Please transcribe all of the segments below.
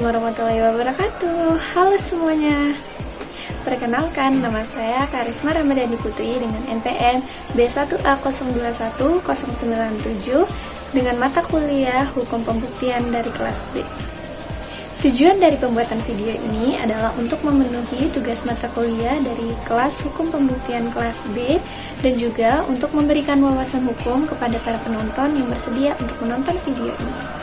warahmatullahi wabarakatuh. Halo semuanya. Perkenalkan, nama saya Karisma Ramadhani Putri dengan NPM B1A021097 dengan mata kuliah Hukum Pembuktian dari kelas B. Tujuan dari pembuatan video ini adalah untuk memenuhi tugas mata kuliah dari kelas Hukum Pembuktian kelas B dan juga untuk memberikan wawasan hukum kepada para penonton yang bersedia untuk menonton video ini.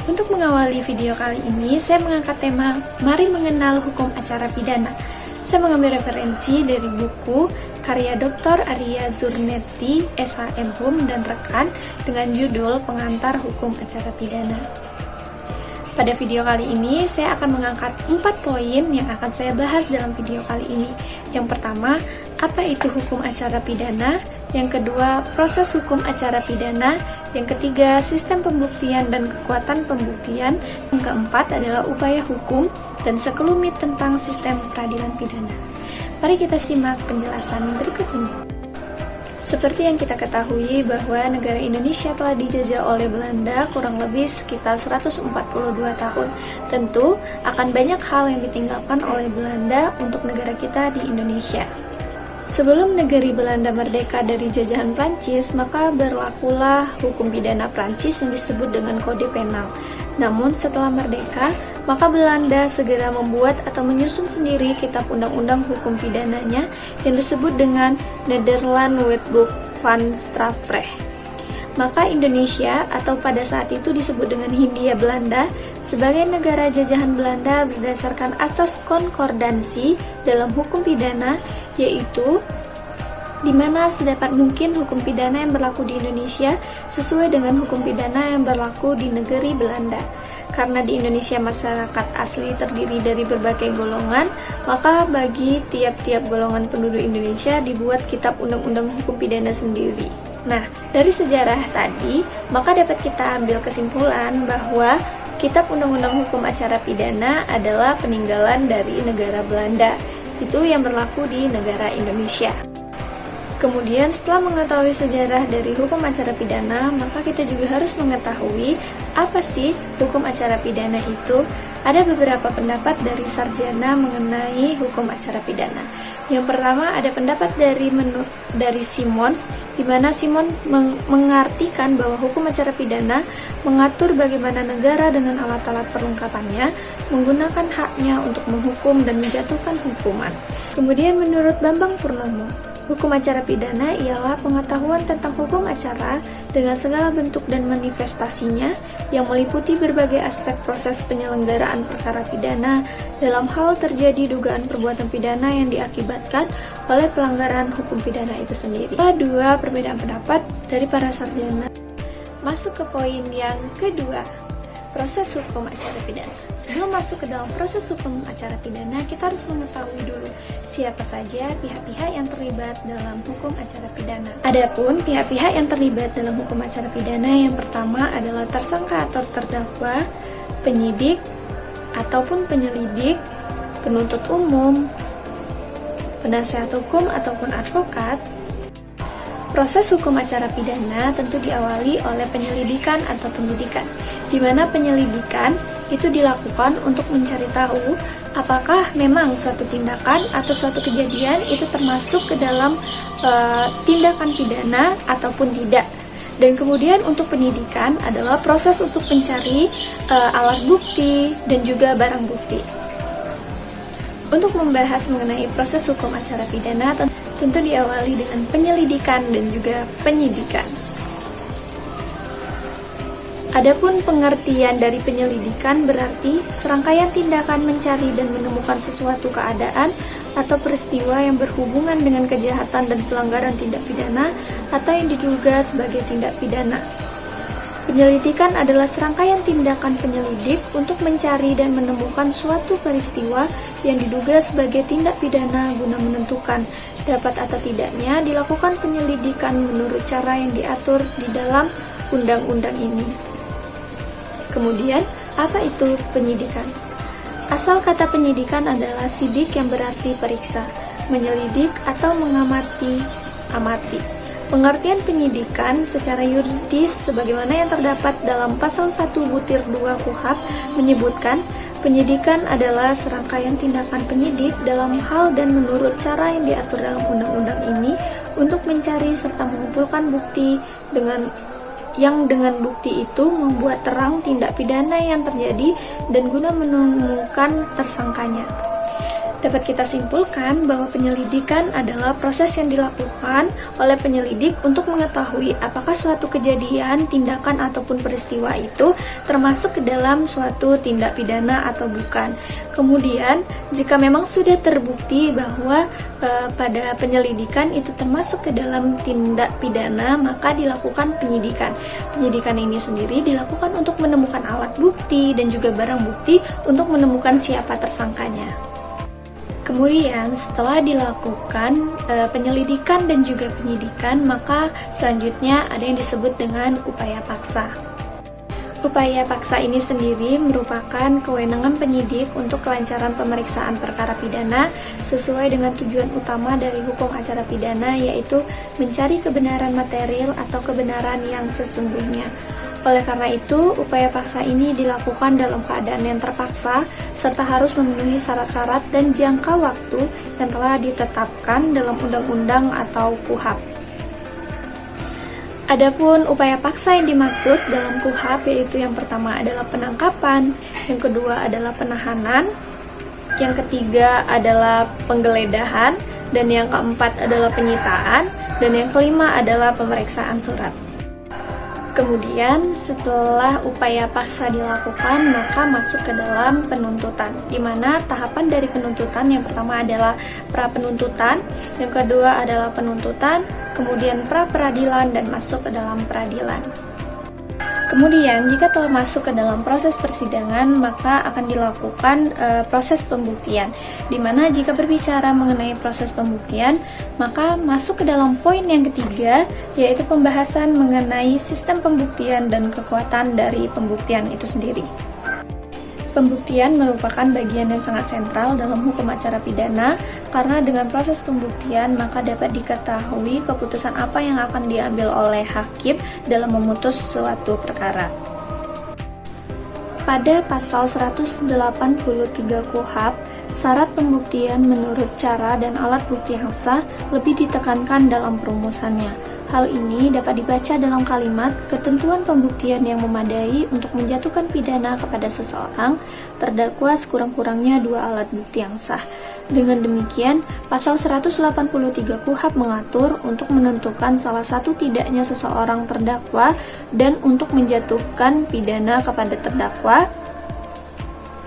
Untuk mengawali video kali ini, saya mengangkat tema Mari Mengenal Hukum Acara Pidana. Saya mengambil referensi dari buku karya Dr. Arya Zurnetti, SHM Hum dan rekan dengan judul Pengantar Hukum Acara Pidana. Pada video kali ini, saya akan mengangkat 4 poin yang akan saya bahas dalam video kali ini. Yang pertama, apa itu hukum acara pidana? Yang kedua, proses hukum acara pidana. Yang ketiga, sistem pembuktian dan kekuatan pembuktian. Yang keempat adalah upaya hukum dan sekelumit tentang sistem peradilan pidana. Mari kita simak penjelasan berikut ini. Seperti yang kita ketahui bahwa negara Indonesia telah dijajah oleh Belanda kurang lebih sekitar 142 tahun. Tentu akan banyak hal yang ditinggalkan oleh Belanda untuk negara kita di Indonesia. Sebelum negeri Belanda merdeka dari jajahan Prancis, maka berlakulah hukum pidana Prancis yang disebut dengan Kode Penal. Namun setelah merdeka, maka Belanda segera membuat atau menyusun sendiri kitab undang-undang hukum pidananya yang disebut dengan Nederland Wetboek van Strafrecht. Maka Indonesia atau pada saat itu disebut dengan Hindia Belanda sebagai negara jajahan Belanda berdasarkan asas konkordansi dalam hukum pidana, yaitu di mana sedapat mungkin hukum pidana yang berlaku di Indonesia sesuai dengan hukum pidana yang berlaku di negeri Belanda. Karena di Indonesia masyarakat asli terdiri dari berbagai golongan, maka bagi tiap-tiap golongan penduduk Indonesia dibuat kitab undang-undang hukum pidana sendiri. Nah, dari sejarah tadi, maka dapat kita ambil kesimpulan bahwa kitab undang-undang hukum acara pidana adalah peninggalan dari negara Belanda. Itu yang berlaku di negara Indonesia. Kemudian setelah mengetahui sejarah dari hukum acara pidana, maka kita juga harus mengetahui apa sih hukum acara pidana itu. Ada beberapa pendapat dari sarjana mengenai hukum acara pidana. Yang pertama ada pendapat dari Simons, di mana Simon mengartikan bahwa hukum acara pidana mengatur bagaimana negara dengan alat-alat perlengkapannya menggunakan haknya untuk menghukum dan menjatuhkan hukuman. Kemudian menurut Bambang Purnomo, hukum acara pidana ialah pengetahuan tentang hukum acara dengan segala bentuk dan manifestasinya yang meliputi berbagai aspek proses penyelenggaraan perkara pidana dalam hal terjadi dugaan perbuatan pidana yang diakibatkan oleh pelanggaran hukum pidana itu sendiri. Dua perbedaan pendapat dari para sarjana. Masuk ke poin yang kedua, proses hukum acara pidana. Sebelum masuk ke dalam proses hukum acara pidana, kita harus mengetahui dulu siapa saja pihak-pihak yang terlibat dalam hukum acara pidana. Adapun pihak-pihak yang terlibat dalam hukum acara pidana yang pertama adalah tersangka atau terdakwa, penyidik ataupun penyelidik, penuntut umum, penasihat hukum ataupun advokat. Proses hukum acara pidana tentu diawali oleh penyelidikan atau penyidikan, di mana penyelidikan itu dilakukan untuk mencari tahu apakah memang suatu tindakan atau suatu kejadian itu termasuk ke dalam tindakan pidana ataupun tidak. Dan kemudian untuk penyidikan adalah proses untuk mencari alat bukti dan juga barang bukti. Untuk membahas mengenai proses hukum acara pidana tentu diawali dengan penyelidikan dan juga penyidikan. Adapun pengertian dari penyelidikan berarti serangkaian tindakan mencari dan menemukan sesuatu keadaan atau peristiwa yang berhubungan dengan kejahatan dan pelanggaran tindak pidana atau yang diduga sebagai tindak pidana. Penyelidikan adalah serangkaian tindakan penyelidik untuk mencari dan menemukan suatu peristiwa yang diduga sebagai tindak pidana guna menentukan dapat atau tidaknya dilakukan penyelidikan menurut cara yang diatur di dalam undang-undang ini. Kemudian, apa itu penyidikan? Asal kata penyidikan adalah sidik yang berarti periksa, menyelidik atau mengamati. Pengertian penyidikan secara yuridis sebagaimana yang terdapat dalam pasal 1 butir 2 KUHP menyebutkan Penyidikan adalah serangkaian tindakan penyidik dalam hal dan menurut cara yang diatur dalam undang-undang ini untuk mencari serta mengumpulkan bukti dengan bukti itu membuat terang tindak pidana yang terjadi dan guna menemukan tersangkanya. Dapat kita simpulkan bahwa penyelidikan adalah proses yang dilakukan oleh penyelidik untuk mengetahui apakah suatu kejadian, tindakan, ataupun peristiwa itu termasuk ke dalam suatu tindak pidana atau bukan. Kemudian, jika memang sudah terbukti bahwa pada penyelidikan itu termasuk ke dalam tindak pidana, maka dilakukan penyidikan. Penyidikan ini sendiri dilakukan untuk menemukan alat bukti dan juga barang bukti untuk menemukan siapa tersangkanya. Kemudian setelah dilakukan penyelidikan dan juga penyidikan, maka selanjutnya ada yang disebut dengan upaya paksa. Upaya paksa ini sendiri merupakan kewenangan penyidik untuk kelancaran pemeriksaan perkara pidana sesuai dengan tujuan utama dari hukum acara pidana, yaitu mencari kebenaran material atau kebenaran yang sesungguhnya. Oleh karena itu, upaya paksa ini dilakukan dalam keadaan yang terpaksa, serta harus memenuhi syarat-syarat dan jangka waktu yang telah ditetapkan dalam undang-undang atau KUHP. Adapun upaya paksa yang dimaksud dalam KUHP yaitu yang pertama adalah penangkapan, yang kedua adalah penahanan, yang ketiga adalah penggeledahan, dan yang keempat adalah penyitaan, dan yang kelima adalah pemeriksaan surat. Kemudian setelah upaya paksa dilakukan, maka masuk ke dalam penuntutan, di mana tahapan dari penuntutan yang pertama adalah pra-penuntutan, yang kedua adalah penuntutan, kemudian pra-peradilan, dan masuk ke dalam peradilan. Kemudian, jika telah masuk ke dalam proses persidangan, maka akan dilakukan proses pembuktian, di mana jika berbicara mengenai proses pembuktian, maka masuk ke dalam poin yang ketiga, yaitu pembahasan mengenai sistem pembuktian dan kekuatan dari pembuktian itu sendiri. Pembuktian merupakan bagian yang sangat sentral dalam hukum acara pidana, karena dengan proses pembuktian maka dapat diketahui keputusan apa yang akan diambil oleh hakim dalam memutus suatu perkara. Pada pasal 183 KUHP, syarat pembuktian menurut cara dan alat bukti yang sah lebih ditekankan dalam perumusannya. Hal ini dapat dibaca dalam kalimat ketentuan pembuktian yang memadai untuk menjatuhkan pidana kepada seseorang terdakwa sekurang-kurangnya dua alat bukti yang sah. Dengan demikian, pasal 183 KUHP mengatur untuk menentukan salah satu tidaknya seseorang terdakwa dan untuk menjatuhkan pidana kepada terdakwa.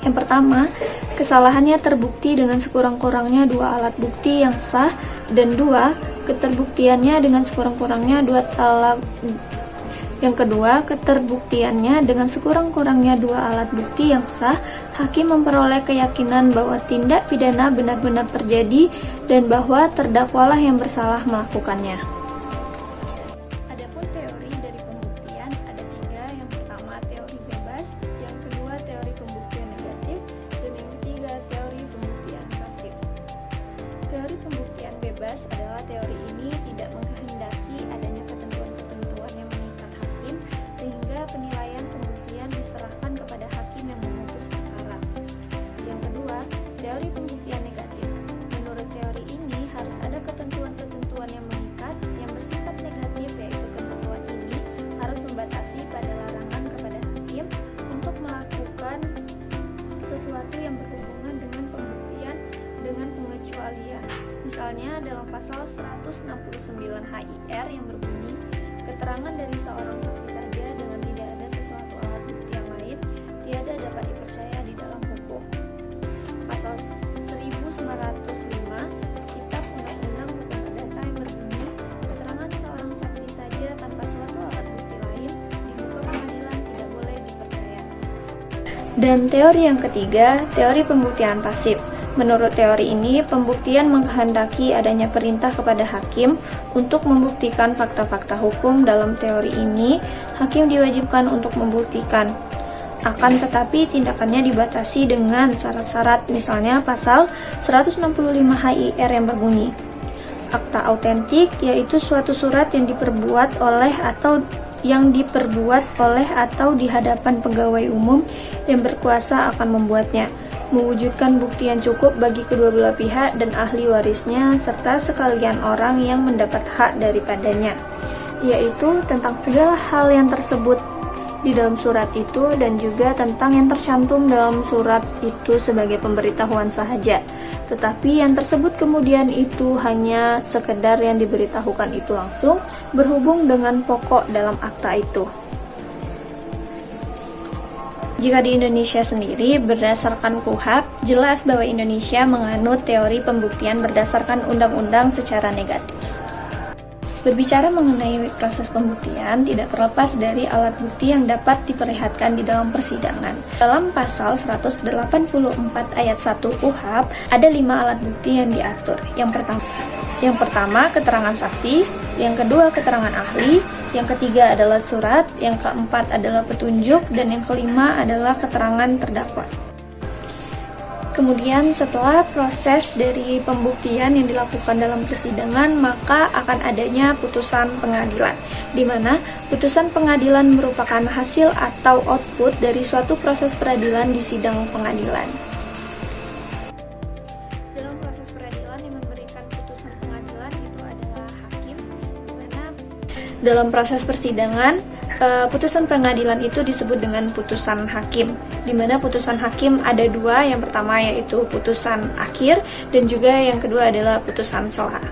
Yang pertama, kesalahannya terbukti dengan sekurang-kurangnya dua alat bukti yang sah, dan dua, keterbuktiannya dengan sekurang-kurangnya dua alat. Yang kedua, keterbuktiannya dengan sekurang-kurangnya dua alat bukti yang sah, hakim memperoleh keyakinan bahwa tindak pidana benar-benar terjadi dan bahwa terdakwalah yang bersalah melakukannya. Adapun teori dari pembuktian ada tiga. Yang pertama, teori bebas, yang kedua, teori pembuktian negatif, dan yang ketiga, teori pembuktian pasif. Teori pembuktian bebas adalah teori ini tidak menghendaki adanya ketentuan-ketentuan yang mengikat hakim, sehingga penilaian pembuktian diserahkan kepada hakim yang memutus perkara. Yang kedua, teori pembuktian negatif. Menurut teori ini harus ada ketentuan-ketentuan yang mengikat yang bersifat negatif, yaitu ketentuan ini harus membatasi pada larangan kepada hakim untuk melakukan sesuatu yang berhubungan dengan pembuktian dengan pengecualian. Misalnya dalam pasal 169 HIR yang berbunyi, keterangan dari seorang saksi saja dengan tidak ada sesuatu alat bukti yang lain tiada dapat dipercaya di dalam hukum. Pasal 1905 Kitab Undang-Undang Hukum Perdata yang berbunyi, keterangan seorang saksi saja tanpa suatu alat bukti lain di muka pengadilan tidak boleh dipercaya. Dan teori yang ketiga, teori pembuktian pasif. Menurut teori ini, pembuktian menghendaki adanya perintah kepada hakim untuk membuktikan fakta-fakta hukum. Dalam teori ini, hakim diwajibkan untuk membuktikan. Akan tetapi, tindakannya dibatasi dengan syarat-syarat, misalnya pasal 165 HIR yang berbunyi, akta autentik, yaitu suatu surat yang diperbuat oleh atau yang diperbuat oleh atau di hadapan pegawai umum yang berkuasa akan membuatnya, mewujudkan bukti yang cukup bagi kedua belah pihak dan ahli warisnya serta sekalian orang yang mendapat hak daripadanya, yaitu tentang segala hal yang tersebut di dalam surat itu dan juga tentang yang tercantum dalam surat itu sebagai pemberitahuan sahaja. Tetapi yang tersebut kemudian itu hanya sekedar yang diberitahukan itu langsung berhubung dengan pokok dalam akta itu. Jika di Indonesia sendiri, berdasarkan KUHP, jelas bahwa Indonesia menganut teori pembuktian berdasarkan undang-undang secara negatif. Berbicara mengenai proses pembuktian tidak terlepas dari alat bukti yang dapat diperlihatkan di dalam persidangan. Dalam pasal 184 ayat 1 KUHP ada 5 alat bukti yang diatur. Yang pertama keterangan saksi, yang kedua keterangan ahli, yang ketiga adalah surat, yang keempat adalah petunjuk, dan yang kelima adalah keterangan terdakwa. Kemudian setelah proses dari pembuktian yang dilakukan dalam persidangan, maka akan adanya putusan pengadilan, di mana putusan pengadilan merupakan hasil atau output dari suatu proses peradilan di sidang pengadilan. Dalam proses peradilan yang memberikan putusan pengadilan itu adalah hakim, di mana dalam proses persidangan putusan pengadilan itu disebut dengan putusan hakim, di mana putusan hakim ada 2, yang pertama yaitu putusan akhir dan juga yang kedua adalah putusan sela.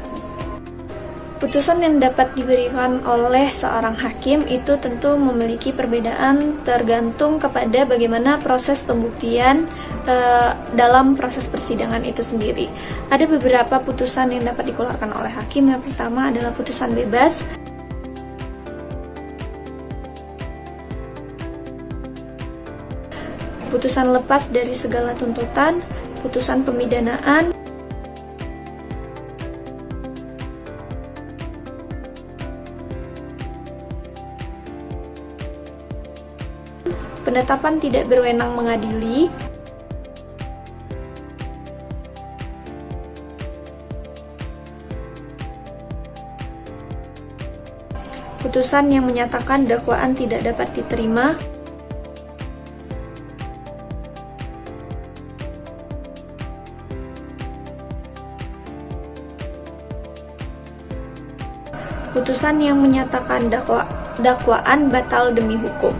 Putusan yang dapat diberikan oleh seorang hakim itu tentu memiliki perbedaan tergantung kepada bagaimana proses pembuktian dalam proses persidangan itu sendiri. Ada beberapa putusan yang dapat dikeluarkan oleh hakim. Yang pertama adalah putusan bebas, putusan lepas dari segala tuntutan, putusan pemidanaan, penetapan tidak berwenang mengadili, putusan yang menyatakan dakwaan tidak dapat diterima, putusan yang menyatakan dakwaan batal demi hukum.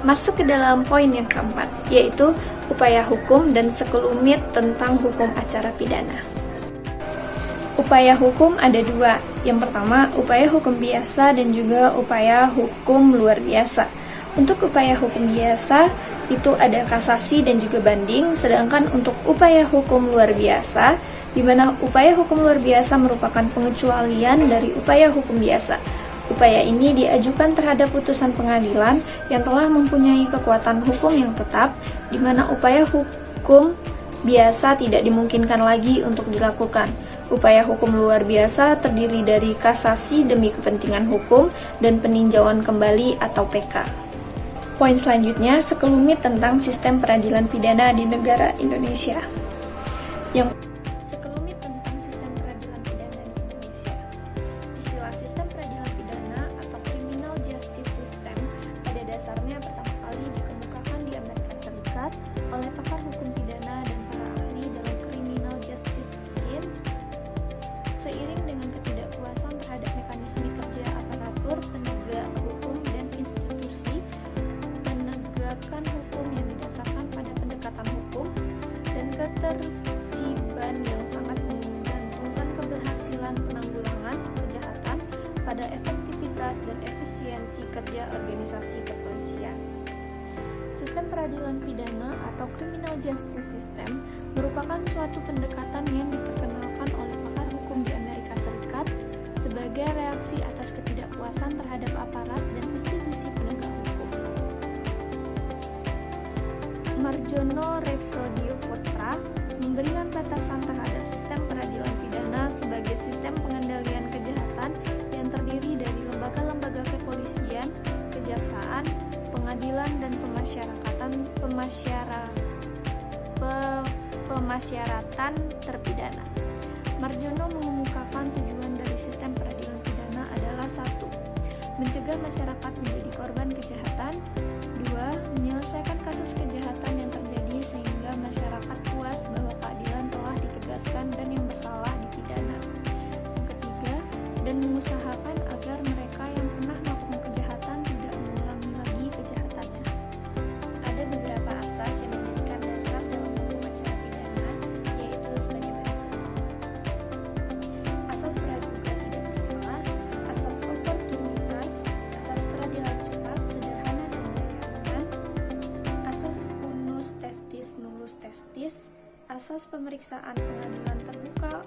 Masuk ke dalam poin yang keempat, yaitu upaya hukum dan sekelumit tentang hukum acara pidana. Upaya hukum ada 2. Yang pertama, upaya hukum biasa dan juga upaya hukum luar biasa. Untuk upaya hukum biasa, itu ada kasasi dan juga banding, sedangkan untuk upaya hukum luar biasa, di mana upaya hukum luar biasa merupakan pengecualian dari upaya hukum biasa. Upaya ini diajukan terhadap putusan pengadilan yang telah mempunyai kekuatan hukum yang tetap, di mana upaya hukum biasa tidak dimungkinkan lagi untuk dilakukan. Upaya hukum luar biasa terdiri dari kasasi demi kepentingan hukum dan peninjauan kembali atau PK. Poin selanjutnya, sekelumit tentang sistem peradilan pidana di negara Indonesia. Yang oleh pakar hukum pidana dan para ahli dalam criminal justice science, seiring dengan ketidakpuasan terhadap mekanisme kerja aparatur penegak hukum dan institusi penegakan hukum yang didasarkan pada pendekatan hukum dan ketertiban yang sangat menggantungkan keberhasilan penanggulangan kejahatan pada efektivitas dan efisiensi kerja organisasi kepolisian. Sistem peradilan pidana atau criminal justice system merupakan suatu pendekatan yang diperkenalkan oleh pakar hukum di Amerika Serikat sebagai reaksi atas ketidakpuasan terhadap aparat dan institusi penegak hukum. Marjono Reksodio Putra memberikan batasan terhadap sistem peradilan pidana sebagai sistem pengendalian kejahatan yang terdiri dari lembaga-lembaga kepolisian, kejaksaan, pengadilan dan pemasyarakatan terpidana. Marjono mengemukakan tujuan dari sistem peradilan pidana adalah: 1. Mencegah masyarakat menjadi korban kejahatan. 2. Menyelesaikan kasus kejahatan yang terjadi sehingga masyarakat puas bahwa keadilan telah ditegakkan dan yang bersalah dipidana. Yang ketiga, dan mengusahakan agar mereka yang pernah melakukan kejahatan tidak mengulangi lagi kejahatannya. Ada beberapa asas yang menjadikan dasar dalam hukum acara pidana, yaitu sebagai berikut. Asas praduga tidak bersalah, asas oportunitas, asas peradilan cepat, sederhana, dan meyakinkan, asas unus testis nullus testis, asas pemeriksaan pengadilan terbuka